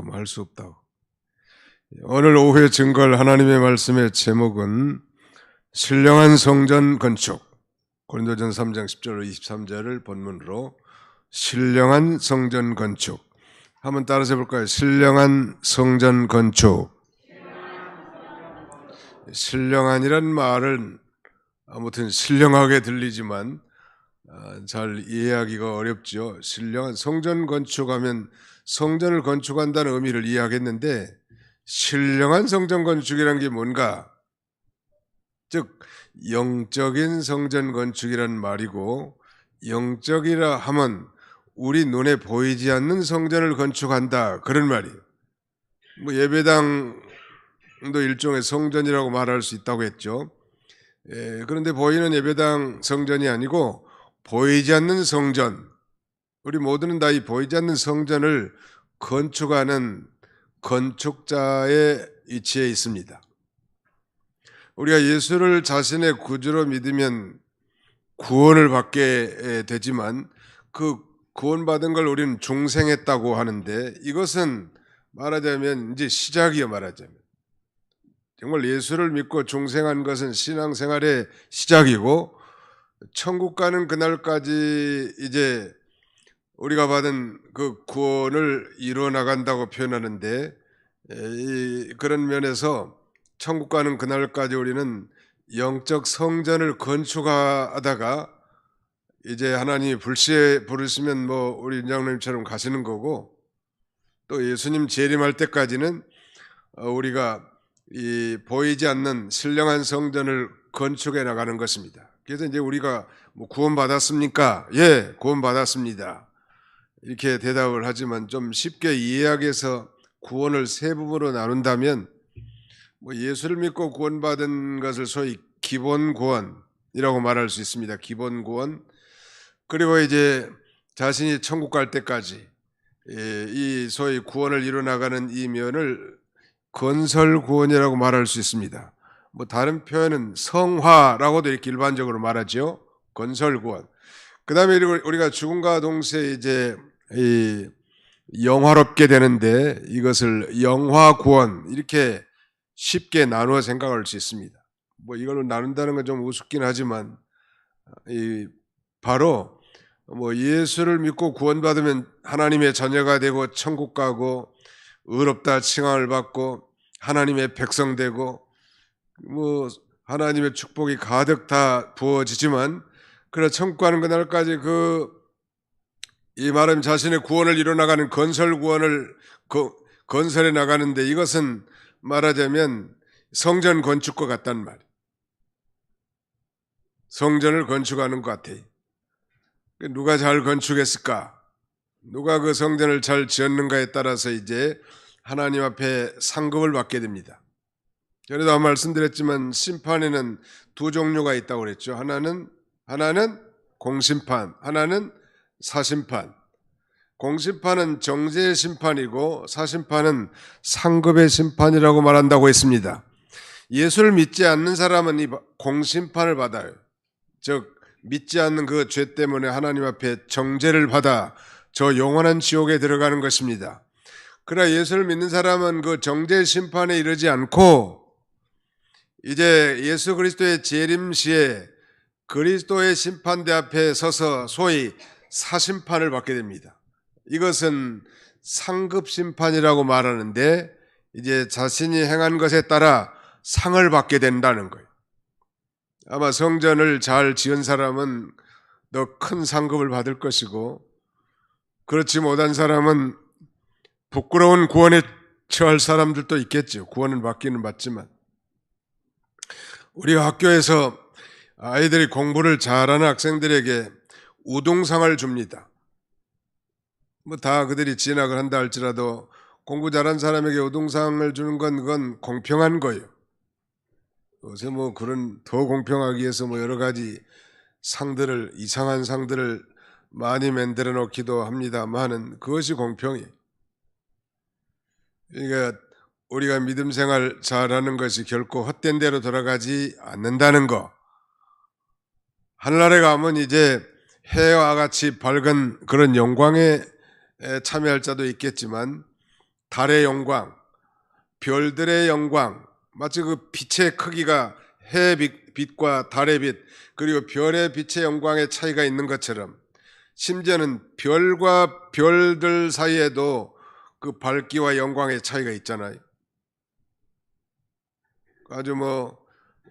할 수 없다고. 오늘 오후에 증거할 하나님의 말씀의 제목은 신령한 성전 건축, 고린도전서 3장 10절로 23절을 본문으로 신령한 성전 건축, 한번 따라서 해볼까요? 신령한 성전 건축. 신령한이란 말은 아무튼 신령하게 들리지만 잘 이해하기가 어렵죠. 신령한 성전 건축하면 성전을 건축한다는 의미를 이해하겠는데, 신령한 성전 건축이란 게 뭔가? 즉 영적인 성전 건축이란 말이고, 영적이라 하면 우리 눈에 보이지 않는 성전을 건축한다, 그런 말이에요. 예배당도 일종의 성전이라고 말할 수 있다고 했죠. 그런데 보이는 예배당 성전이 아니고 보이지 않는 성전, 우리 모두는 다 이 보이지 않는 성전을 건축하는 건축자의 위치에 있습니다. 우리가 예수를 자신의 구주로 믿으면 구원을 받게 되지만, 그 구원받은 걸 우리는 중생했다고 하는데, 이것은 말하자면 이제 시작이요. 말하자면 정말 예수를 믿고 중생한 것은 신앙생활의 시작이고, 천국 가는 그날까지 이제 우리가 받은 그 구원을 이루어 나간다고 표현하는데, 그런 면에서 천국 가는 그날까지 우리는 영적 성전을 건축하다가 이제 하나님이 불시에 부르시면 우리 윤장로님처럼 가시는 거고, 또 예수님 재림할 때까지는 우리가 이 보이지 않는 신령한 성전을 건축해 나가는 것입니다. 그래서 이제 우리가 구원 받았습니까? 예, 구원 받았습니다, 이렇게 대답을 하지만, 좀 쉽게 이해하기 위해서 구원을 세 부분으로 나눈다면, 예수를 믿고 구원받은 것을 소위 기본 구원이라고 말할 수 있습니다. 기본 구원. 그리고 이제 자신이 천국 갈 때까지 이 소위 구원을 이루어 나가는 이 면을 건설 구원이라고 말할 수 있습니다. 다른 표현은 성화라고도 이렇게 일반적으로 말하죠. 건설 구원. 그 다음에 우리가 죽음과 동시에 이제 영화롭게 되는데, 이것을 영화 구원, 이렇게 쉽게 나누어 생각할 수 있습니다. 이걸로 나눈다는 건 좀 우습긴 하지만, 바로 예수를 믿고 구원받으면 하나님의 자녀가 되고 천국 가고 의롭다 칭함을 받고 하나님의 백성 되고 하나님의 축복이 가득 다 부어지지만, 그러나 천국 가는 그날까지 이 말하면 자신의 구원을 이뤄나가는 건설 구원을 건설해 나가는데, 이것은 말하자면 성전 건축과 같단 말이에요. 성전을 건축하는 것 같아요. 누가 잘 건축했을까? 누가 그 성전을 잘 지었는가에 따라서 이제 하나님 앞에 상급을 받게 됩니다. 전에도 말씀드렸지만, 심판에는 두 종류가 있다고 그랬죠. 하나는 공심판, 하나는 사심판. 공심판은 정죄의 심판이고, 사심판은 상급의 심판이라고 말한다고 했습니다. 예수를 믿지 않는 사람은 이 공심판을 받아요. 즉 믿지 않는 그 죄 때문에 하나님 앞에 정죄를 받아 저 영원한 지옥에 들어가는 것입니다. 그러나 예수를 믿는 사람은 그 정죄 심판에 이르지 않고, 이제 예수 그리스도의 재림 시에 그리스도의 심판대 앞에 서서 소위 사심판을 받게 됩니다. 이것은 상급 심판이라고 말하는데, 이제 자신이 행한 것에 따라 상을 받게 된다는 거예요. 아마 성전을 잘 지은 사람은 더 큰 상급을 받을 것이고, 그렇지 못한 사람은 부끄러운 구원에 처할 사람들도 있겠죠. 구원은 받기는 받지만. 우리가 학교에서 아이들이 공부를 잘하는 학생들에게 우등상을 줍니다. 다 그들이 진학을 한다 할지라도 공부 잘한 사람에게 우등상을 주는 건 그건 공평한 거예요. 요새 그런 더 공평하기 위해서 여러 가지 상들을, 이상한 상들을 많이 만들어 놓기도 합니다만은, 그것이 공평이에요. 그러니까 우리가 믿음 생활 잘하는 것이 결코 헛된 대로 돌아가지 않는다는 거. 하늘나라에 가면 이제 해와 같이 밝은 그런 영광에 참여할 자도 있겠지만, 달의 영광, 별들의 영광, 마치 그 빛의 크기가 해의 빛과 달의 빛, 그리고 별의 빛의 영광의 차이가 있는 것처럼, 심지어는 별과 별들 사이에도 그 밝기와 영광의 차이가 있잖아요. 아주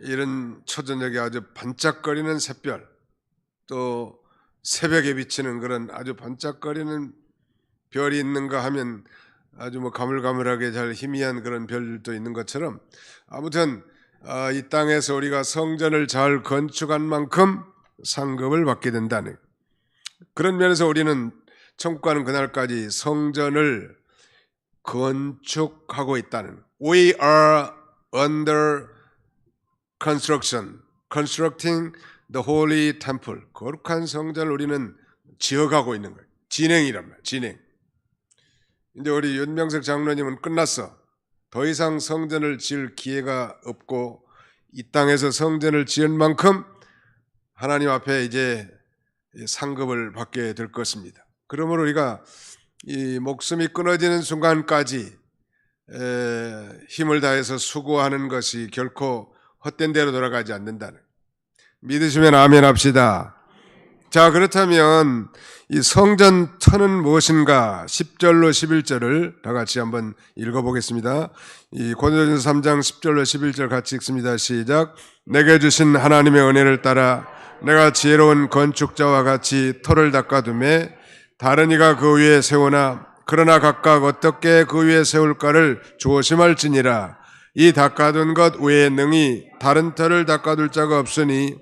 이런 초저녁에 아주 반짝거리는 샛별, 또 새벽에 비치는 그런 아주 반짝거리는 별이 있는가 하면 아주 가물가물하게 잘 희미한 그런 별도 있는 것처럼, 아무튼 이 땅에서 우리가 성전을 잘 건축한 만큼 상급을 받게 된다는 그런 면에서 우리는 천국 가는 그날까지 성전을 건축하고 있다는, We are under construction, constructing the holy temple. 거룩한 성전을 우리는 지어가고 있는 거예요. 진행이란 말이에요. 진행. 근데 우리 윤병석 장로님은 끝났어. 더 이상 성전을 지을 기회가 없고 이 땅에서 성전을 지은 만큼 하나님 앞에 이제 상급을 받게 될 것입니다. 그러므로 우리가 이 목숨이 끊어지는 순간까지 힘을 다해서 수고하는 것이 결코 헛된 대로 돌아가지 않는다는, 믿으시면 아멘 합시다. 자, 그렇다면 이 성전 터는 무엇인가? 10절로 11절을 다 같이 한번 읽어보겠습니다. 이 고린도전서 3장 10절로 11절 같이 읽습니다. 시작. 내게 주신 하나님의 은혜를 따라 내가 지혜로운 건축자와 같이 터를 닦아두매 다른 이가 그 위에 세우나 그러나 각각 어떻게 그 위에 세울까를 조심할지니라. 이 닦아둔 것 외에 능히 다른 터를 닦아둘 자가 없으니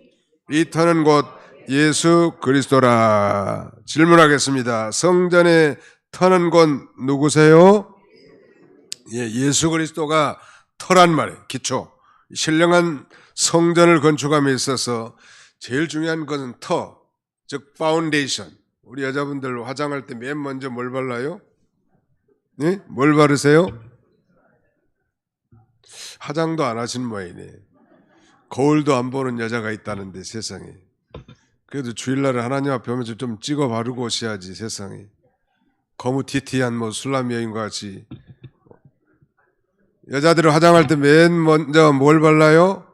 이 터는 곧 예수 그리스도라. 질문하겠습니다. 성전의 터는 곧 누구세요? 예수 그리스도가 터란 말이에요. 기초. 신령한 성전을 건축함에 있어서 제일 중요한 것은 터, 즉 파운데이션. 우리 여자분들 화장할 때 맨 먼저 뭘 발라요? 네? 뭘 바르세요? 화장도 안 하신 모양이네. 거울도 안 보는 여자가 있다는데 세상에. 그래도 주일날에 하나님 앞에 오면서 좀 찍어 바르고 오셔야지 세상에. 거무튀튀한 술람 여인과 같이. 여자들은 화장할 때 맨 먼저 뭘 발라요?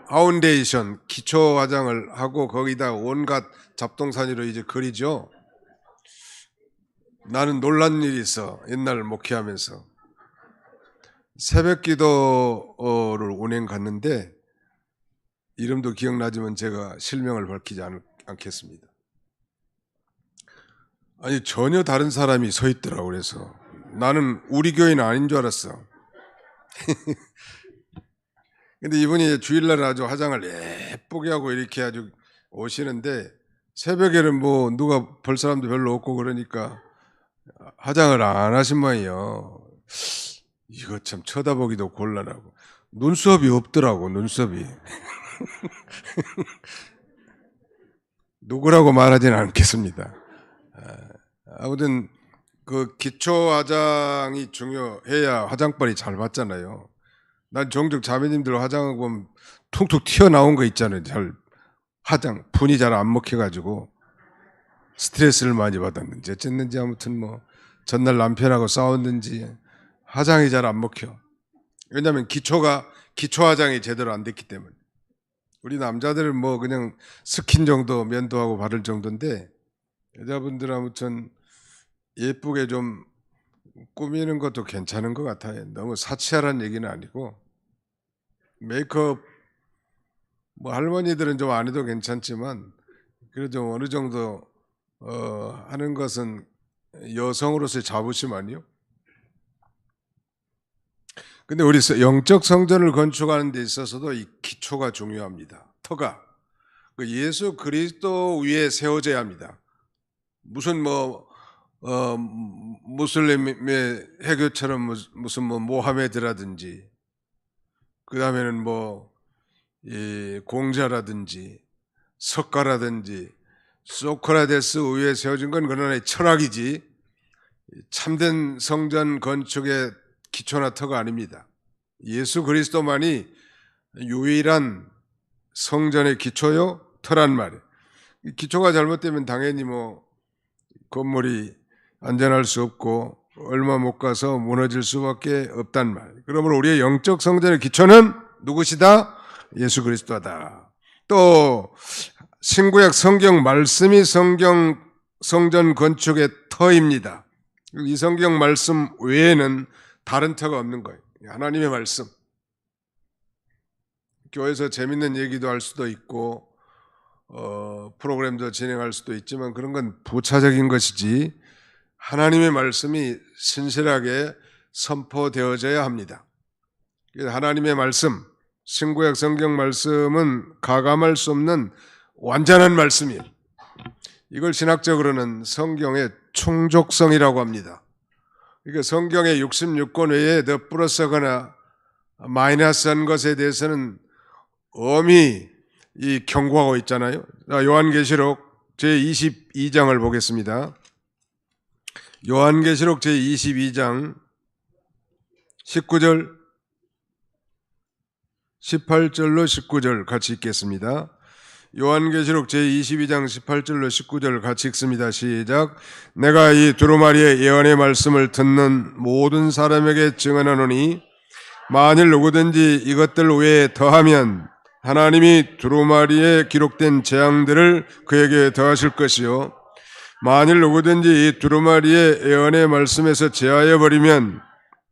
파운데이션, 기초 화장을 하고 거기다 온갖 잡동사니로 이제 그리죠. 나는 놀란 일이 있어. 옛날 목회하면서 새벽 기도를 운행 갔는데, 이름도 기억나지만 제가 실명을 밝히지 않겠습니다. 아니 전혀 다른 사람이 서 있더라고. 그래서 나는 우리 교회는 아닌 줄 알았어. 근데 이분이 주일날 아주 화장을 예쁘게 하고 이렇게 아주 오시는데, 새벽에는 누가 볼 사람도 별로 없고 그러니까 화장을 안 하신 모양이에요. 이거 참 쳐다보기도 곤란하고 눈썹이 없더라고. 눈썹이. 누구라고 말하지는 않겠습니다. 아무튼 그 기초 화장이 중요해야 화장빨이 잘 맞잖아요. 난 종종 자매님들 화장하고 보면 퉁퉁 튀어나온 거 있잖아요. 잘 분이 잘 안 먹혀가지고 스트레스를 많이 받았는지 어쨌는지 아무튼 전날 남편하고 싸웠는지 화장이 잘 안 먹혀. 왜냐하면 기초 화장이 제대로 안 됐기 때문에. 우리 남자들은 그냥 스킨 정도 면도하고 바를 정도인데, 여자분들 아무튼 예쁘게 좀 꾸미는 것도 괜찮은 것 같아요. 너무 사치하라는 얘기는 아니고, 메이크업 할머니들은 좀 안 해도 괜찮지만 그래도 어느 정도 하는 것은 여성으로서의 자부심 아니요? 근데 우리 영적 성전을 건축하는 데 있어서도 이 기초가 중요합니다. 터가 예수 그리스도 위에 세워져야 합니다. 무슨 무슬림의 해교처럼 무슨 모하메드라든지, 그 다음에는 공자라든지 석가라든지 소크라테스 위에 세워진 건 그러나 철학이지 참된 성전 건축의 기초나 터가 아닙니다. 예수 그리스도만이 유일한 성전의 기초요 터란 말이에요. 기초가 잘못되면 당연히 건물이 안전할 수 없고 얼마 못 가서 무너질 수밖에 없단 말. 그러므로 우리의 영적 성전의 기초는 누구시다? 예수 그리스도다. 또 신구약 성경 말씀이 성전 건축의 터입니다. 이 성경 말씀 외에는 다른 터가 없는 거예요. 하나님의 말씀. 교회에서 재밌는 얘기도 할 수도 있고 프로그램도 진행할 수도 있지만 그런 건 부차적인 것이지 하나님의 말씀이 신실하게 선포되어져야 합니다. 하나님의 말씀, 신구약 성경 말씀은 가감할 수 없는 완전한 말씀이에요. 이걸 신학적으로는 성경의 충족성이라고 합니다. 그러니까 성경의 66권 외에 더 플러스하거나 마이너스한 것에 대해서는 엄히 경고하고 있잖아요. 요한계시록 제22장을 보겠습니다. 요한계시록 제22장 19절 18절로 19절 같이 읽겠습니다. 요한계시록 제22장 18절로 19절 같이 읽습니다. 시작. 내가 이 두루마리의 예언의 말씀을 듣는 모든 사람에게 증언하노니 만일 누구든지 이것들 외에 더하면 하나님이 두루마리에 기록된 재앙들을 그에게 더하실 것이요 만일 누구든지 이 두루마리의 예언의 말씀에서 제하여 버리면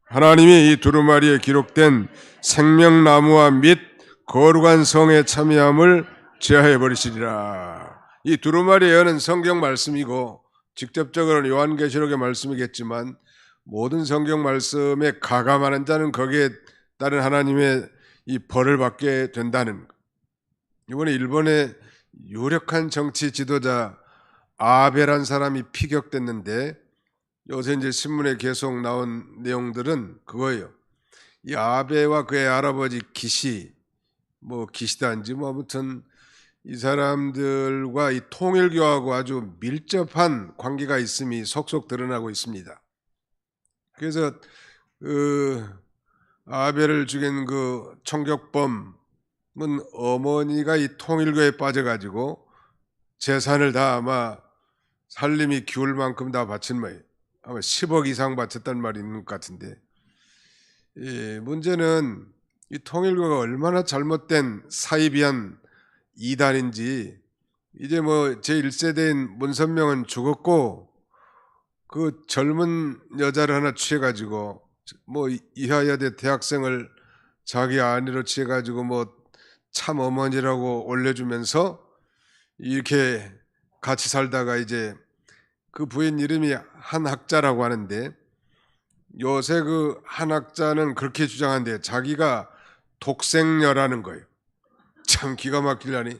하나님이 이 두루마리에 기록된 생명나무와 및 거룩한 성에 참여함을 제하여 버리시리라. 이 두루마리 예언은 성경 말씀이고 직접적으로는 요한계시록의 말씀이겠지만 모든 성경 말씀에 가감하는 자는 거기에 따른 하나님의 이 벌을 받게 된다는 것. 이번에 일본의 유력한 정치 지도자 아베란 사람이 피격됐는데 요새 이제 신문에 계속 나온 내용들은 그거예요. 이 아베와 그의 할아버지 기시다인지 아무튼 이 사람들과 이 통일교하고 아주 밀접한 관계가 있음이 속속 드러나고 있습니다. 그래서 아베를 죽인 그 총격범은 어머니가 이 통일교에 빠져가지고 재산을 다 아마 살림이 기울 만큼 다 바친 거예요. 아마 10억 이상 바쳤단 말이 있는 것 같은데, 문제는 이 통일교가 얼마나 잘못된 사이비한 이단인지 이제 제1세대인 문선명은 죽었고 그 젊은 여자를 하나 취해가지고 이화여대 대학생을 자기 아내로 취해가지고 참 어머니라고 올려주면서 이렇게 같이 살다가 이제 그 부인 이름이 한학자라고 하는데 요새 그 한학자는 그렇게 주장한대요. 자기가 독생녀라는 거예요. 참 기가 막히려니.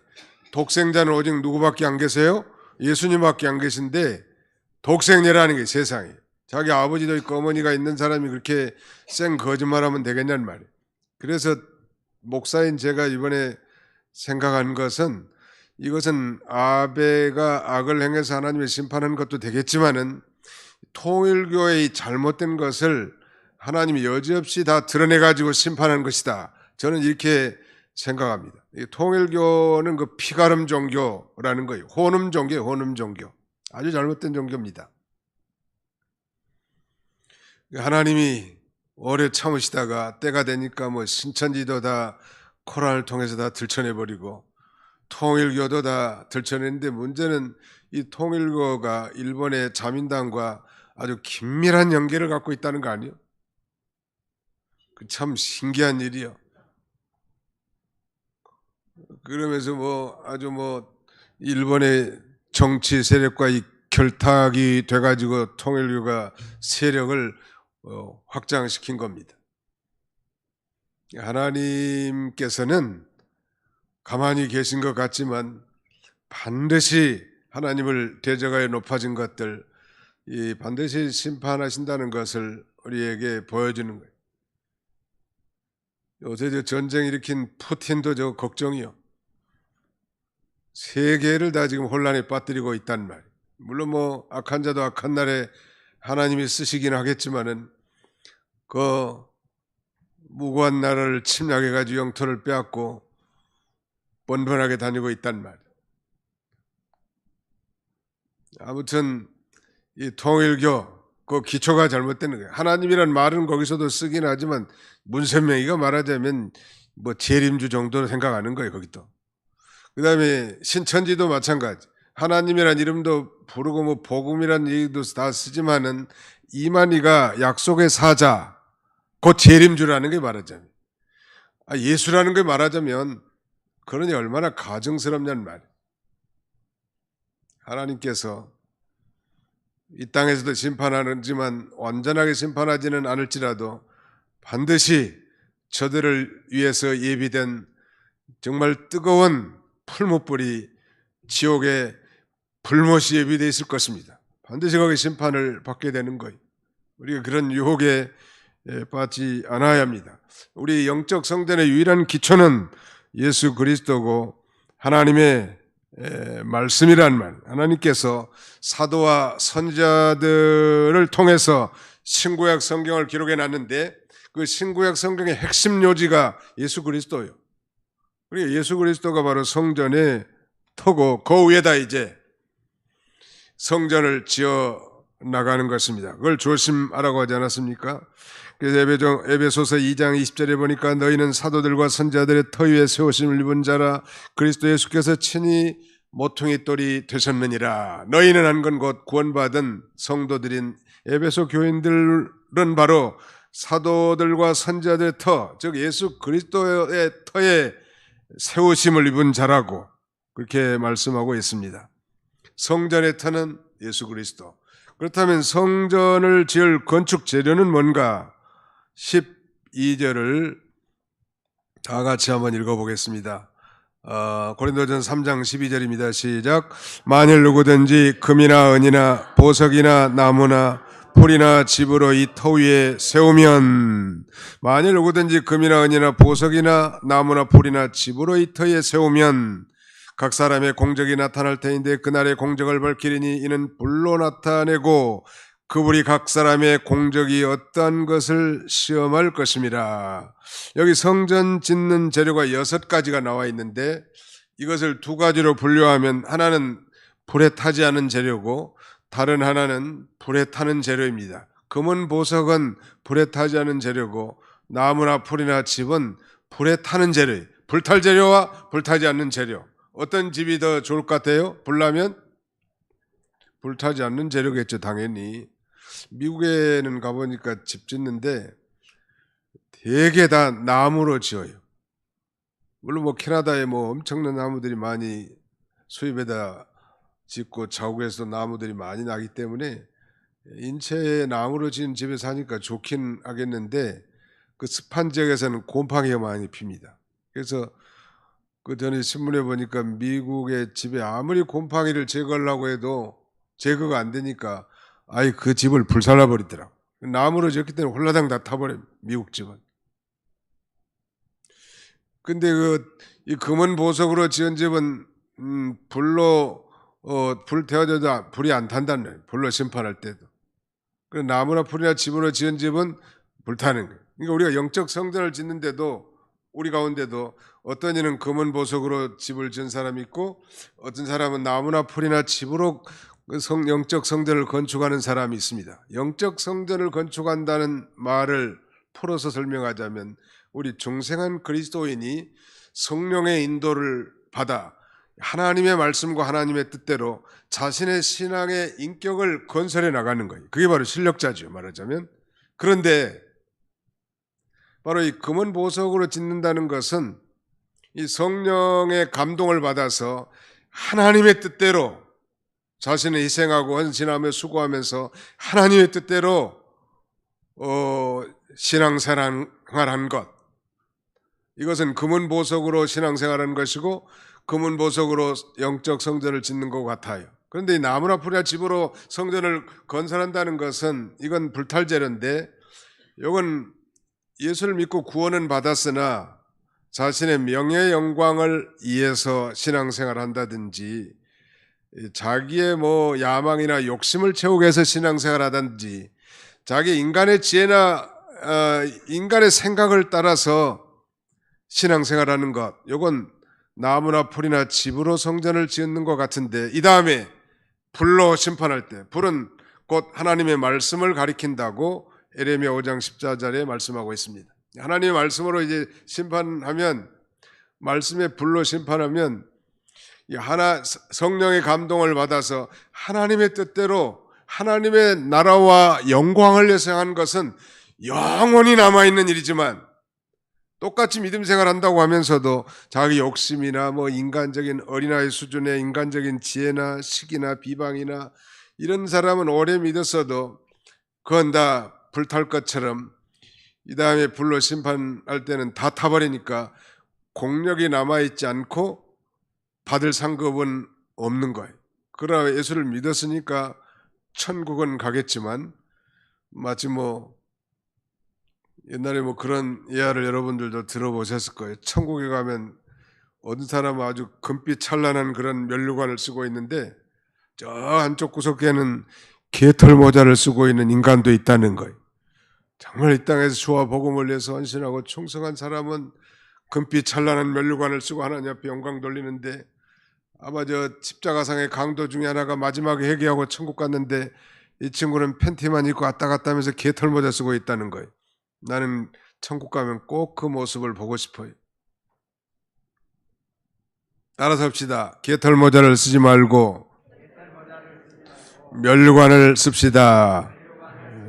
독생자는 오직 누구밖에 안 계세요? 예수님밖에 안 계신데 독생녀라는 게 세상에. 자기 아버지도 있고 어머니가 있는 사람이 그렇게 쌩 거짓말하면 되겠냐는 말이에요. 그래서 목사인 제가 이번에 생각한 것은 이것은 아베가 악을 행해서 하나님의 심판하는 것도 되겠지만은 통일교의 잘못된 것을 하나님이 여지없이 다 드러내가지고 심판한 것이다. 저는 이렇게 생각합니다. 통일교는 그 피가름 종교라는 거예요. 혼음 종교예요. 혼음 종교. 아주 잘못된 종교입니다. 하나님이 오래 참으시다가 때가 되니까 신천지도 다 코란을 통해서 다 들춰내버리고 통일교도 다 들춰냈는데 문제는 이 통일교가 일본의 자민당과 아주 긴밀한 연계를 갖고 있다는 거 아니에요? 참 신기한 일이요. 그러면서 아주 일본의 정치 세력과 이 결탁이 돼가지고 통일교가 세력을 확장시킨 겁니다. 하나님께서는 가만히 계신 것 같지만 반드시 하나님을 대적하여 높아진 것들 반드시 심판하신다는 것을 우리에게 보여주는 거예요. 요새 전쟁 일으킨 푸틴도 걱정이요. 세계를 다 지금 혼란에 빠뜨리고 있단 말이에요. 물론 악한 자도 악한 날에 하나님이 쓰시긴 하겠지만은 그 무고한 나라를 침략해가지고 영토를 빼앗고 번번하게 다니고 있단 말이에요. 아무튼 이 통일교 그 기초가 잘못되는 거예요. 하나님이란 말은 거기서도 쓰긴 하지만 문선명이가 말하자면 뭐 재림주 정도로 생각하는 거예요. 거기도. 그다음에 신천지도 마찬가지. 하나님이란 이름도 부르고 뭐 복음이란 얘기도 다 쓰지만은 이만희가 약속의 사자, 곧 재림주라는 게 말하자면, 예수라는 게 말하자면 그러니 얼마나 가증스럽냐는 말이에요. 하나님께서 이 땅에서도 심판하지만 완전하게 심판하지는 않을지라도 반드시 저들을 위해서 예비된 정말 뜨거운 풀무불이 지옥에 불못이 예비되어 있을 것입니다. 반드시 거기 심판을 받게 되는 거예요. 우리가 그런 유혹에 빠지지 않아야 합니다. 우리 영적 성전의 유일한 기초는 예수 그리스도고 하나님의 말씀이란 말, 하나님께서 사도와 선지자들을 통해서 신구약 성경을 기록해 놨는데 그 신구약 성경의 핵심 요지가 예수 그리스도예요. 그리고 예수 그리스도가 바로 성전의 터고 그 위에다 이제 성전을 지어 나가는 것입니다. 그걸 조심하라고 하지 않았습니까? 그래서 에베소서 2장 20절에 보니까 너희는 사도들과 선지자들의 터 위에 세우심을 입은 자라 그리스도 예수께서 친히 모퉁이 돌이 되셨느니라. 너희는 한 건 곧 구원받은 성도들인 에베소 교인들은 바로 사도들과 선지자들의 터, 즉 예수 그리스도의 터에 세우심을 입은 자라고 그렇게 말씀하고 있습니다. 성전의 터는 예수 그리스도. 그렇다면 성전을 지을 건축 재료는 뭔가? 12절을 다 같이 한번 읽어보겠습니다. 고린도전서 3장 12절입니다. 시작. 만일 누구든지 금이나 은이나 보석이나 나무나 풀이나 집으로 이 터 위에 세우면, 만일 누구든지 금이나 은이나 보석이나 나무나 풀이나 집으로 이 터 위에 세우면 각 사람의 공적이 나타날 터인데 그날의 공적을 밝히리니 이는 불로 나타내고 그 불이 각 사람의 공적이 어떠한 것을 시험할 것입니다. 여기 성전 짓는 재료가 6가지가 나와 있는데 이것을 2가지로 분류하면 하나는 불에 타지 않은 재료고 다른 하나는 불에 타는 재료입니다. 금은 보석은 불에 타지 않은 재료고 나무나 풀이나 집은 불에 타는 재료예요. 불탈 재료와 불타지 않는 재료. 어떤 집이 더 좋을 것 같아요? 불나면? 불타지 않는 재료겠죠, 당연히. 미국에는 가보니까 집 짓는데 되게 다 나무로 지어요. 물론 뭐 캐나다에 뭐 엄청난 나무들이 많이 수입에다 짓고 자국에서 나무들이 많이 나기 때문에 인체에 나무로 지은 집에 사니까 좋긴 하겠는데 그 습한 지역에서는 곰팡이가 많이 핍니다. 그래서 그 전에 신문에 보니까 미국의 집에 아무리 곰팡이를 제거하려고 해도 제거가 안 되니까 아예 그 집을 불살라 버리더라고. 나무로 지었기 때문에 홀라당 다 타버려요. 미국 집은. 근데 이 금은 보석으로 지은 집은 불로 불 태워져도 불이 안 탄다는 거예요. 불로 심판할 때도. 그 나무나 풀이나 집으로 지은 집은 불타는 거예요. 그러니까 우리가 영적 성전을 짓는데도 우리 가운데도 어떤 이는 금은 보석으로 집을 지은 사람이 있고 어떤 사람은 나무나 풀이나 집으로 영적 성전을 건축하는 사람이 있습니다. 영적 성전을 건축한다는 말을 풀어서 설명하자면 우리 중생한 그리스도인이 성령의 인도를 받아 하나님의 말씀과 하나님의 뜻대로 자신의 신앙의 인격을 건설해 나가는 거예요. 그게 바로 실력자죠, 말하자면. 그런데 바로 이 금은 보석으로 짓는다는 것은 이 성령의 감동을 받아서 하나님의 뜻대로 자신을 희생하고 헌신하며 수고하면서 하나님의 뜻대로 신앙생활을 한 것, 이것은 금은 보석으로 신앙생활하는 것이고 금은 보석으로 영적 성전을 짓는 것 같아요. 그런데 이 나무나 풀이나 집으로 성전을 건설한다는 것은 이건 불탈재료인데 이건 예수를 믿고 구원은 받았으나 자신의 명예 영광을 위해서 신앙생활을 한다든지 자기의 뭐 야망이나 욕심을 채우기 위해서 신앙생활을 하든지 자기 인간의 지혜나 인간의 생각을 따라서 신앙생활하는 것, 이건 나무나 풀이나 집으로 성전을 짓는 것 같은데 이 다음에 불로 심판할 때 불은 곧 하나님의 말씀을 가리킨다고 에레미야 5장 14절에 말씀하고 있습니다. 하나님의 말씀으로 이제 심판하면, 말씀의 불로 심판하면 성령의 감동을 받아서 하나님의 뜻대로 하나님의 나라와 영광을 위해서 한 것은 영원히 남아있는 일이지만, 똑같이 믿음 생활한다고 하면서도 자기 욕심이나 인간적인 어린아이 수준의 인간적인 지혜나 시기나 비방이나 이런 사람은 오래 믿었어도 그건 다 불탈 것처럼 이 다음에 불로 심판할 때는 다 타버리니까 공력이 남아있지 않고 받을 상급은 없는 거예요. 그러나 예수를 믿었으니까 천국은 가겠지만, 마치 옛날에 그런 예화를 여러분들도 들어보셨을 거예요. 천국에 가면 어떤 사람은 아주 금빛 찬란한 그런 면류관을 쓰고 있는데 저 한쪽 구석에는 개털 모자를 쓰고 있는 인간도 있다는 거예요. 정말 이 땅에서 주와 복음을 위해서 헌신하고 충성한 사람은 금빛 찬란한 면류관을 쓰고 하나님 앞에 영광 돌리는데, 아마 저 십자가상의 강도 중에 하나가 마지막에 회개하고 천국 갔는데 이 친구는 팬티만 입고 왔다 갔다 하면서 개털 모자 쓰고 있다는 거예요. 나는 천국 가면 꼭 그 모습을 보고 싶어요. 따라서 합시다. 개털 모자를 쓰지 말고 면류관을 씁시다.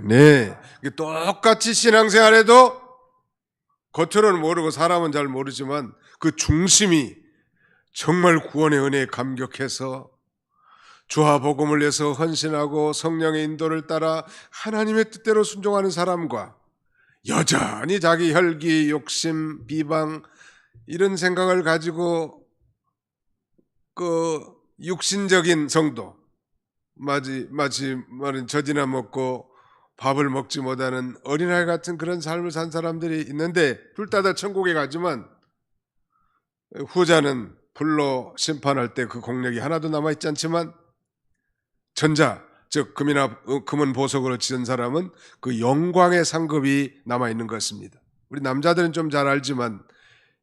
네, 똑같이 신앙생활에도 겉으로는 모르고 사람은 잘 모르지만 그 중심이 정말 구원의 은혜에 감격해서 주와 복음을 위해서 헌신하고 성령의 인도를 따라 하나님의 뜻대로 순종하는 사람과 여전히 자기 혈기, 욕심, 비방 이런 생각을 가지고 그 육신적인 성도, 마치 말은 젖이나 먹고 밥을 먹지 못하는 어린아이 같은 그런 삶을 산 사람들이 있는데 둘 다 천국에 가지만 후자는 불로 심판할 때 그 공력이 하나도 남아있지 않지만 전자, 즉 금은 보석으로 지은 사람은 그 영광의 상급이 남아있는 것입니다. 우리 남자들은 좀 잘 알지만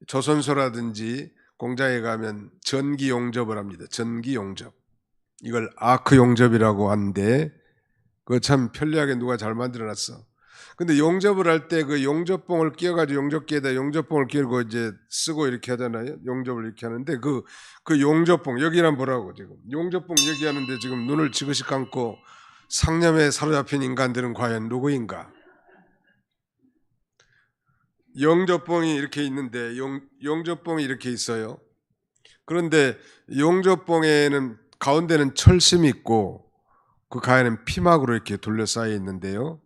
조선소라든지 공장에 가면 전기 용접을 합니다. 전기 용접. 이걸 아크 용접이라고 하는데 그거 참 편리하게 누가 잘 만들어놨어. 근데 용접을 할 때 그 용접봉을 끼워가지고 용접기에다 용접봉을 끼우고 이제 쓰고 이렇게 하잖아요. 용접을 이렇게 하는데 그 용접봉 여기란 보라고 지금 용접봉 얘기하는데 지금 눈을 지그시 감고 상념에 사로잡힌 인간들은 과연 누구인가? 용접봉이 이렇게 있는데 용접봉이 이렇게 있어요. 그런데 용접봉에는 가운데는 철심이 있고 그 가에는 피막으로 이렇게 둘러싸여 있는데요.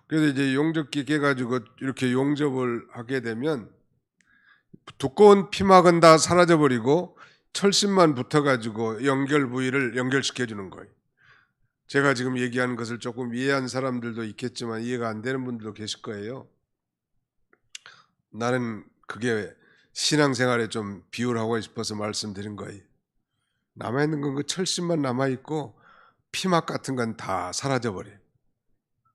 그래서 이제 용접기 깨가지고 이렇게 용접을 하게 되면 두꺼운 피막은 다 사라져버리고 철심만 붙어가지고 연결 부위를 연결시켜 주는 거예요. 제가 지금 얘기하는 것을 조금 이해한 사람들도 있겠지만 이해가 안 되는 분들도 계실 거예요. 나는 그게 신앙생활에 좀 비유를 하고 싶어서 말씀드린 거예요. 남아있는 건 그 철심만 남아있고 피막 같은 건 다 사라져버려요.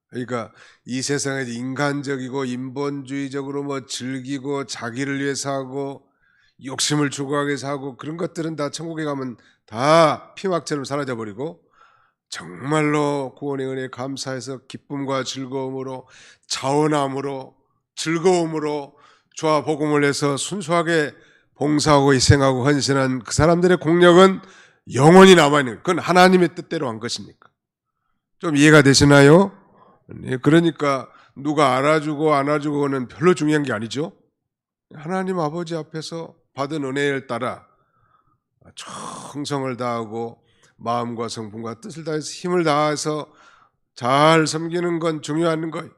그러니까 이 세상에 인간적이고 인본주의적으로 즐기고 자기를 위해서 하고 욕심을 추구하기 위해서 하고 그런 것들은 다 천국에 가면 다 피막처럼 사라져버리고 정말로 구원의 은혜에 감사해서 기쁨과 즐거움으로 자원함으로 즐거움으로 주와 복음을 해서 순수하게 봉사하고 희생하고 헌신한 그 사람들의 공력은 영원히 남아있는, 그건 하나님의 뜻대로 한 것이니까. 좀 이해가 되시나요? 그러니까 누가 알아주고 안 알아주고는 별로 중요한 게 아니죠. 하나님 아버지 앞에서 받은 은혜를 따라 충성을 다하고 마음과 성품과 뜻을 다해서 힘을 다해서 잘 섬기는 건 중요한 거예요.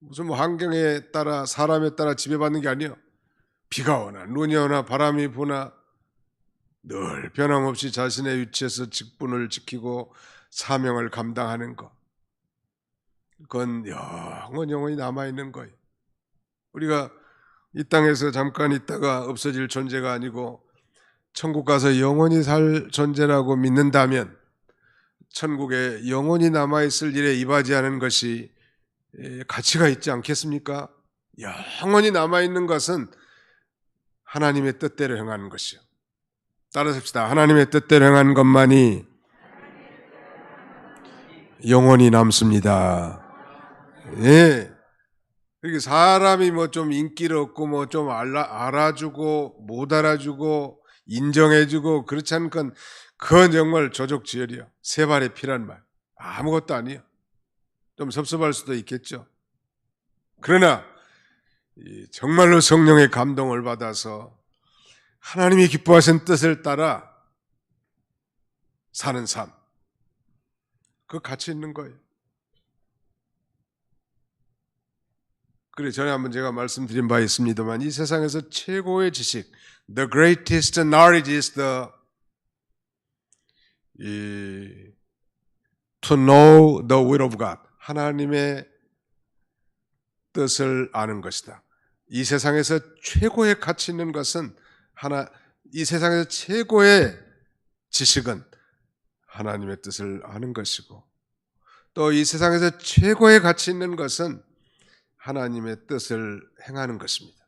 무슨 환경에 따라 사람에 따라 지배받는 게 아니에요. 비가 오나 눈이 오나 바람이 부나 늘 변함없이 자신의 위치에서 직분을 지키고 사명을 감당하는 것, 그건 영원히 남아있는 거예요. 우리가 이 땅에서 잠깐 있다가 없어질 존재가 아니고 천국 가서 영원히 살 존재라고 믿는다면 천국에 영원히 남아있을 일에 이바지하는 것이 가치가 있지 않겠습니까? 영원히 남아있는 것은 하나님의 뜻대로 행하는 것이요. 따라서 합시다. 하나님의 뜻대로 행하는 것만이 영원히 남습니다. 예. 그렇게 사람이 뭐 좀 인기를 얻고 뭐 좀 알아주고 못 알아주고 인정해주고 그렇지 않은 건 그건 정말 조족지혈이야. 세 발의 피란 말. 아무것도 아니야. 좀 섭섭할 수도 있겠죠. 그러나 정말로 성령의 감동을 받아서 하나님이 기뻐하신 뜻을 따라 사는 삶. 그 가치 있는 거예요. 그래 전에 한번 제가 말씀드린 바 있습니다만 이 세상에서 최고의 지식, the greatest knowledge is to know the will of God. 하나님의 뜻을 아는 것이다. 이 세상에서 최고의 가치 있는 것은 이 세상에서 최고의 지식은 하나님의 뜻을 아는 것이고 또 이 세상에서 최고의 가치 있는 것은 하나님의 뜻을 행하는 것입니다.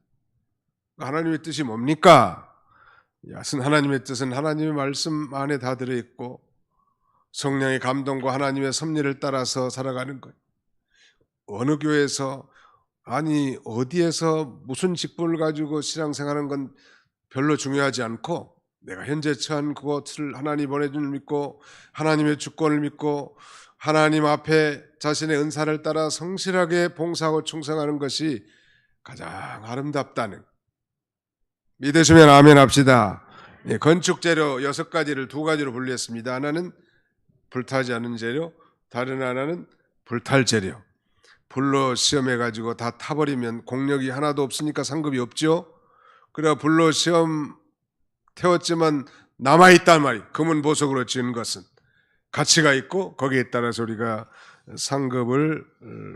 하나님의 뜻이 뭡니까? 하나님의 뜻은 하나님의 말씀 안에 다 들어있고 성령의 감동과 하나님의 섭리를 따라서 살아가는 거예요. 어느 교회에서 어디에서 무슨 직분을 가지고 신앙생활하는 건 별로 중요하지 않고 내가 현재 처한 그것을 하나님 보내준 믿고 하나님의 주권을 믿고 하나님 앞에 자신의 은사를 따라 성실하게 봉사하고 충성하는 것이 가장 아름답다는 믿으시면 아멘 합시다. 건축 재료 6가지를 2가지로 분류했습니다. 하나는 불타지 않는 재료, 다른 하나는 불탈 재료. 불로 시험해가지고 다 타버리면 공력이 하나도 없으니까 상급이 없죠. 그래 불로 시험 태웠지만 남아있단 말이에요. 금은 보석으로 지은 것은 가치가 있고 거기에 따라서 우리가 상급을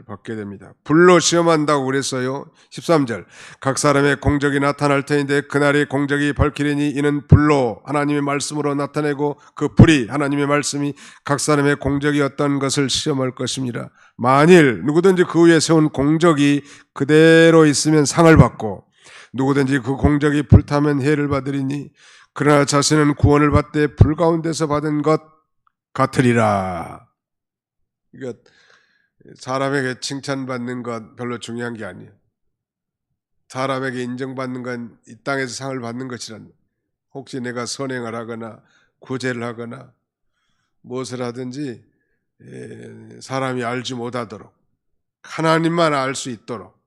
받게 됩니다. 불로 시험한다고 그랬어요. 13절 각 사람의 공적이 나타날 터인데 그날의 공적이 밝히리니 이는 불로 하나님의 말씀으로 나타내고 그 불이 하나님의 말씀이 각 사람의 공적이 어떤 것을 시험할 것입니다. 만일 누구든지 그 위에 세운 공적이 그대로 있으면 상을 받고 누구든지 그 공적이 불타면 해를 받으리니 그러나 자신은 구원을 받되 불 가운데서 받은 것 같으리라. 그러니까 사람에게 칭찬받는 것 별로 중요한 게 아니에요. 사람에게 인정받는 건 이 땅에서 상을 받는 것이란 혹시 내가 선행을 하거나 구제를 하거나 무엇을 하든지 사람이 알지 못하도록 하나님만 알 수 있도록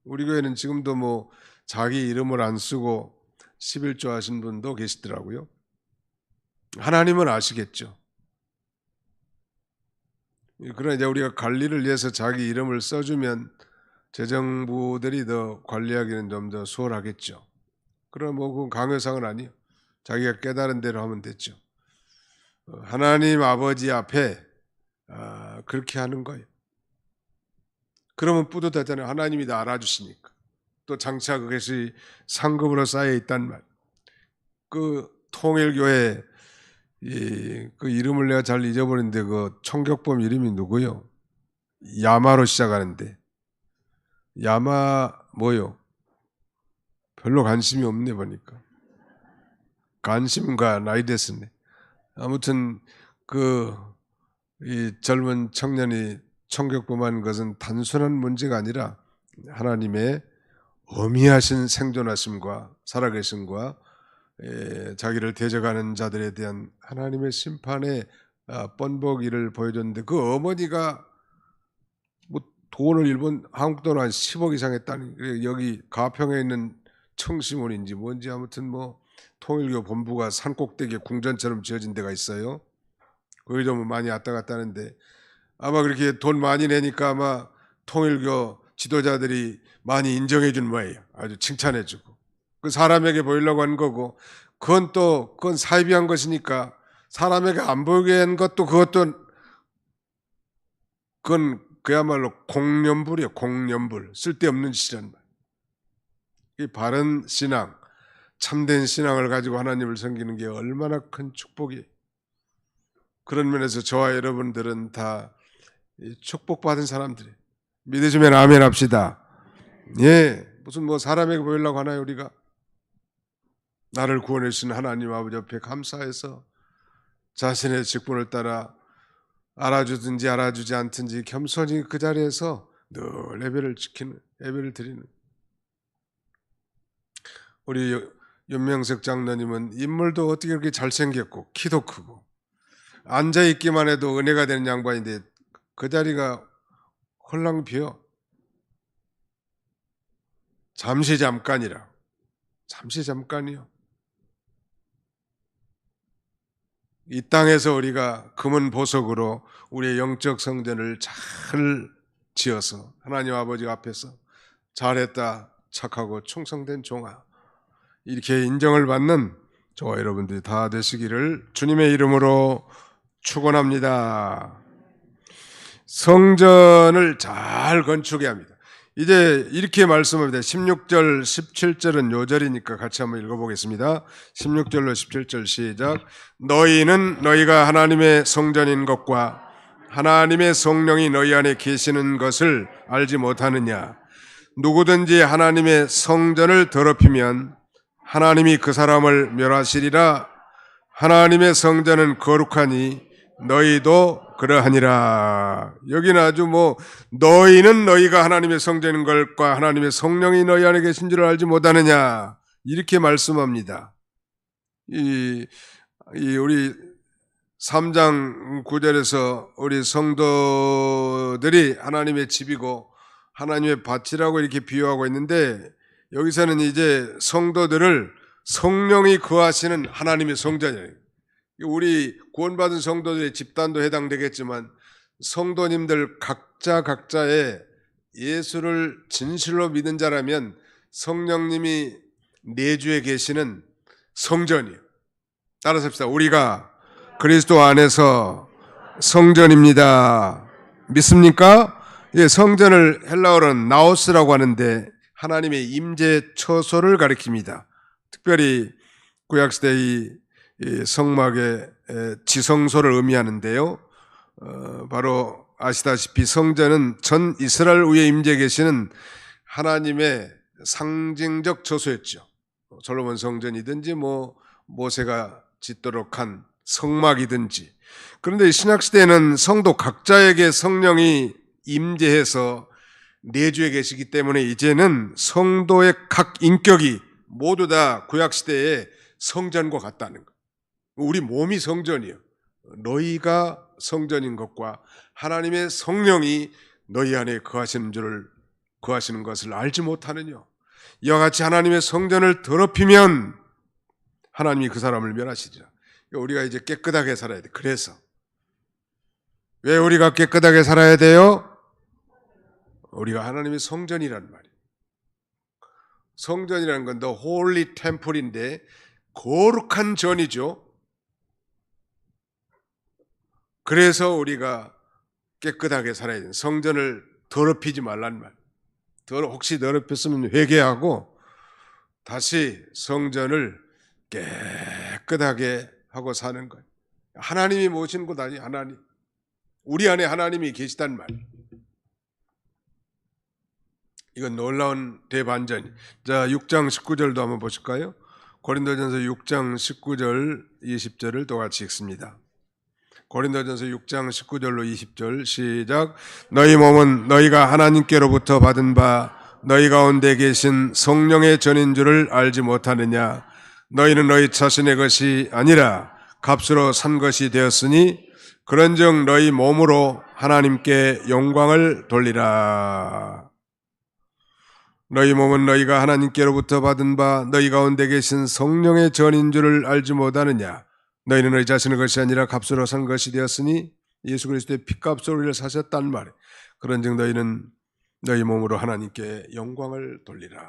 우리 교회는 지금도 뭐 자기 이름을 안 쓰고 11조 하신 분도 계시더라고요. 하나님은 아시겠죠. 그러나 이제 우리가 관리를 위해서 자기 이름을 써주면 재정부들이 더 관리하기는 좀 더 수월하겠죠. 그럼 뭐 그건 강요상은 아니에요. 자기가 깨달은 대로 하면 됐죠. 하나님 아버지 앞에 그렇게 하는 거예요. 그러면 뿌듯하잖아요. 하나님이 다 알아주시니까. 또 장차 그것이 상급으로 쌓여 있단 말. 그 통일교회 그 이름을 내가 잘 잊어버렸는데 그 총격범 이름이 누구요? 야마로 시작하는데 야마 뭐요? 별로 관심이 없네 보니까 관심과 나이 됐었네. 아무튼 이 젊은 청년이 총격범한 것은 단순한 문제가 아니라 하나님의 어미하신 생존하심과 살아계심과 자기를 대적하는 자들에 대한 하나님의 심판의 뻔보기를 보여줬는데 그 어머니가 뭐 돈을 일본 한국 돈 한 10억 이상 했다니 여기 가평에 있는 청심원인지 뭔지 아무튼 뭐 통일교 본부가 산꼭대기에 궁전처럼 지어진 데가 있어요. 거기도 뭐 많이 왔다 갔다 하는데 아마 그렇게 돈 많이 내니까 아마 통일교 지도자들이 많이 인정해 준 모양이에요. 아주 칭찬해 주고. 그 사람에게 보이려고 한 거고 그건 사이비한 것이니까 사람에게 안 보이게 한 것도 그건 그야말로 공연불이에요. 공연불. 쓸데없는 짓이란 말. 이 바른 신앙, 참된 신앙을 가지고 하나님을 섬기는 게 얼마나 큰 축복이에요. 그런 면에서 저와 여러분들은 다 축복받은 사람들이에요. 믿으시면 아멘 합시다. 예, 무슨 뭐 사람에게 보이려고 하나요 우리가? 나를 구원해 주신 하나님 아버지 앞에 감사해서 자신의 직분을 따라 알아주든지 알아주지 않든지 겸손히 그 자리에서 늘 예배를 드리는 우리 윤명석 장로님은 인물도 어떻게 그렇게 잘생겼고 키도 크고 앉아있기만 해도 은혜가 되는 양반인데 그 자리가 홀랑 비어. 잠시 잠깐이라. 잠시 잠깐이요. 이 땅에서 우리가 금은 보석으로 우리의 영적 성전을 잘 지어서 하나님 아버지 앞에서 잘했다, 착하고 충성된 종아, 이렇게 인정을 받는 저와 여러분들이 다 되시기를 주님의 이름으로 축원합니다. 성전을 잘 건축해야 합니다. 이제 이렇게 말씀합니다. 16절, 17절은 요절이니까 같이 한번 읽어보겠습니다. 16절로 17절 시작. 너희는 너희가 하나님의 성전인 것과 하나님의 성령이 너희 안에 계시는 것을 알지 못하느냐. 누구든지 하나님의 성전을 더럽히면 하나님이 그 사람을 멸하시리라. 하나님의 성전은 거룩하니 너희도 그러하니라. 여기는 아주 너희는 너희가 하나님의 성전인 것과 하나님의 성령이 너희 안에 계신 줄을 알지 못하느냐, 이렇게 말씀합니다. 우리 3장 9절에서 우리 성도들이 하나님의 집이고 하나님의 밭이라고 이렇게 비유하고 있는데, 여기서는 이제 성도들을 성령이 거하시는 하나님의 성전이에요. 우리 구원받은 성도들의 집단도 해당되겠지만 성도님들 각자의 예수를 진실로 믿은 자라면 성령님이 내주에 계시는 성전이에요. 따라서 합시다. 우리가 그리스도 안에서 성전입니다. 믿습니까? 예, 성전을 헬라어로는 나오스라고 하는데 하나님의 임재 처소를 가리킵니다. 특별히 구약시대의 성막의 지성소를 의미하는데요. 바로 아시다시피 성전은 전 이스라엘 위에 임재 계시는 하나님의 상징적 처소였죠. 솔로몬 성전이든지 모세가 짓도록 한 성막이든지. 그런데 신약시대에는 성도 각자에게 성령이 임재해서 내주에 계시기 때문에 이제는 성도의 각 인격이 모두 다 구약시대의 성전과 같다는 것. 우리 몸이 성전이요. 너희가 성전인 것과 하나님의 성령이 너희 안에 거하시는 것을 알지 못하느냐. 이와 같이 하나님의 성전을 더럽히면 하나님이 그 사람을 멸하시리라. 우리가 이제 깨끗하게 살아야 돼. 그래서 왜 우리가 깨끗하게 살아야 돼요? 우리가 하나님의 성전이란 말이에요. 성전이라는 건 The Holy Temple인데 거룩한 전이죠. 그래서 우리가 깨끗하게 살아야 돼요. 성전을 더럽히지 말란 말. 혹시 더럽혔으면 회개하고 다시 성전을 깨끗하게 하고 사는 거예요. 하나님이 모시는 것 아니에요. 하나님. 우리 안에 하나님이 계시단 말이에요. 이건 놀라운 대반전이. 자, 6장 19절도 한번 보실까요? 고린도전서 6장 19절 20절을 똑같이 읽습니다. 고린도전서 6장 19절로 20절 시작. 너희 몸은 너희가 하나님께로부터 받은 바 너희 가운데 계신 성령의 전인 줄을 알지 못하느냐. 너희는 너희 자신의 것이 아니라 값으로 산 것이 되었으니 그런즉 너희 몸으로 하나님께 영광을 돌리라. 너희 몸은 너희가 하나님께로부터 받은 바 너희 가운데 계신 성령의 전인 줄을 알지 못하느냐. 너희는 너희 자신의 것이 아니라 값으로 산 것이 되었으니 예수 그리스도의 피값으로 우리를 사셨단 말이에요. 그런즉 너희는 너희 몸으로 하나님께 영광을 돌리라.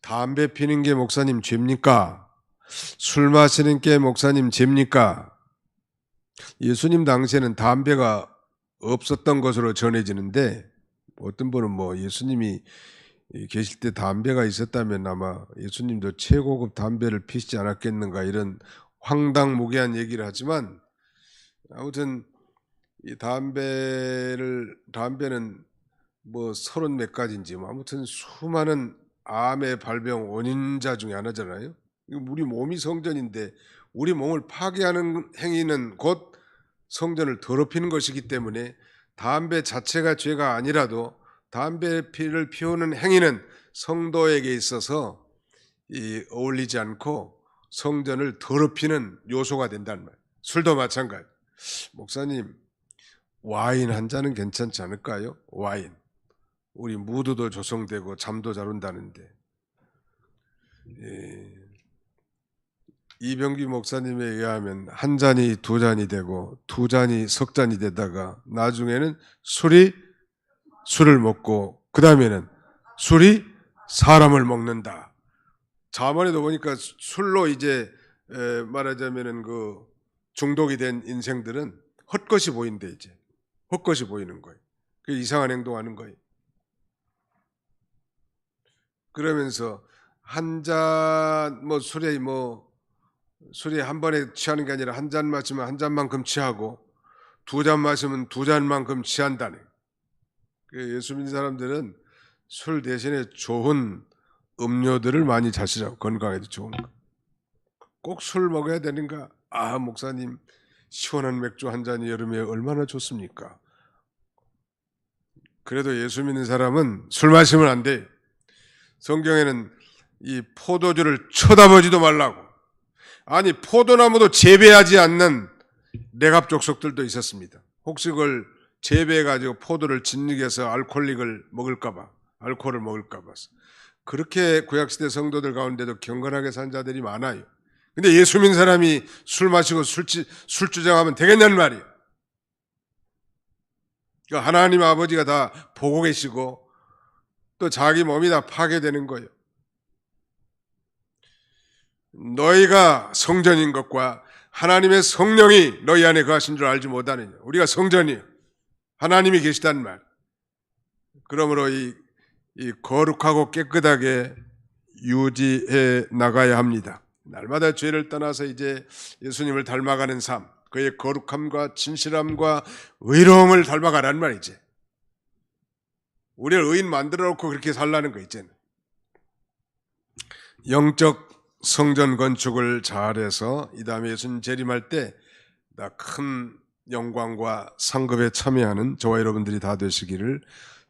담배 피는 게 목사님 죄입니까? 술 마시는 게 목사님 죄입니까? 예수님 당시에는 담배가 없었던 것으로 전해지는데 어떤 분은 예수님이 계실 때 담배가 있었다면 아마 예수님도 최고급 담배를 피시지 않았겠는가, 이런 황당무계한 얘기를 하지만, 아무튼 이 담배는 30 몇 가지인지 아무튼 수많은 암의 발병 원인자 중에 하나잖아요. 우리 몸이 성전인데 우리 몸을 파괴하는 행위는 곧 성전을 더럽히는 것이기 때문에 담배 자체가 죄가 아니라도 담배 피를 피우는 행위는 성도에게 있어서 어울리지 않고 성전을 더럽히는 요소가 된다는 말이에요. 술도 마찬가지. 목사님, 와인 한 잔은 괜찮지 않을까요? 와인. 우리 무드도 조성되고 잠도 잘 온다는데. 이병기 목사님에 의하면 한 잔이 두 잔이 되고 두 잔이 석 잔이 되다가 나중에는 술을 먹고 그 다음에는 술이 사람을 먹는다. 자문에도 보니까 술로 이제 말하자면은 그 중독이 된 인생들은 헛것이 보인대. 이제 헛것이 보이는 거예요. 그 이상한 행동하는 거예요. 그러면서 한 잔 술이 한 번에 취하는 게 아니라 한 잔 마시면 한 잔만큼 취하고 두 잔 마시면 두 잔만큼 취한다네. 예수 믿는 사람들은 술 대신에 좋은 음료들을 많이 자시라고. 건강에도 좋은 거. 꼭 술 먹어야 되는가? 아, 목사님, 시원한 맥주 한 잔이 여름에 얼마나 좋습니까? 그래도 예수 믿는 사람은 술 마시면 안 돼. 성경에는 이 포도주를 쳐다보지도 말라고. 아니, 포도나무도 재배하지 않는 내갑 족속들도 있었습니다. 혹시 그걸 재배해가지고 포도를 짓누겨서 알코올을 먹을까봐. 그렇게 구약시대 성도들 가운데도 경건하게 산 자들이 많아요. 근데 예수 믿는 사람이 술 마시고 술 주장하면 되겠냐는 말이에요. 그러니까 하나님 아버지가 다 보고 계시고 또 자기 몸이 다 파괴되는 거예요. 너희가 성전인 것과 하나님의 성령이 너희 안에 거하신 줄 알지 못하느냐. 우리가 성전이에요. 하나님이 계시다는 말. 그러므로 이 거룩하고 깨끗하게 유지해 나가야 합니다. 날마다 죄를 떠나서 이제 예수님을 닮아가는 삶, 그의 거룩함과 진실함과 의로움을 닮아가라는 말이지. 우리를 의인 만들어 놓고 그렇게 살라는 거 있잖아요. 영적 성전 건축을 잘해서 이 다음에 예수님 재림할 때 큰 영광과 상급에 참여하는 저와 여러분들이 다 되시기를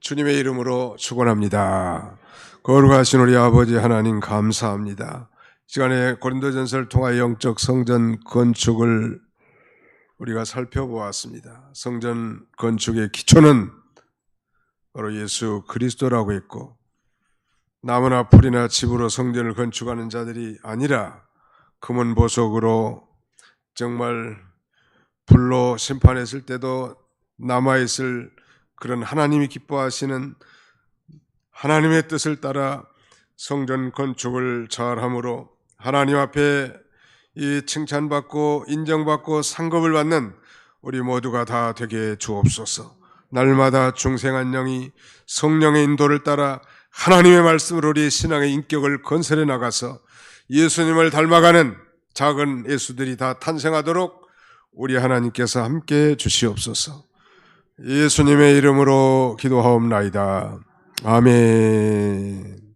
주님의 이름으로 축원합니다. 거룩하신 우리 아버지 하나님 감사합니다. 시간에 고린도전서를 통하여 영적 성전 건축을 우리가 살펴보았습니다. 성전 건축의 기초는 바로 예수 그리스도라고 했고, 나무나 풀이나 집으로 성전을 건축하는 자들이 아니라 금은 보석으로 정말 불로 심판했을 때도 남아있을 그런 하나님이 기뻐하시는 하나님의 뜻을 따라 성전 건축을 잘함으로 하나님 앞에 이 칭찬받고 인정받고 상급을 받는 우리 모두가 다 되게 주옵소서. 날마다 중생한 영이 성령의 인도를 따라 하나님의 말씀으로 우리의 신앙의 인격을 건설해 나가서 예수님을 닮아가는 작은 예수들이 다 탄생하도록 우리 하나님께서 함께 주시옵소서. 예수님의 이름으로 기도하옵나이다. 아멘.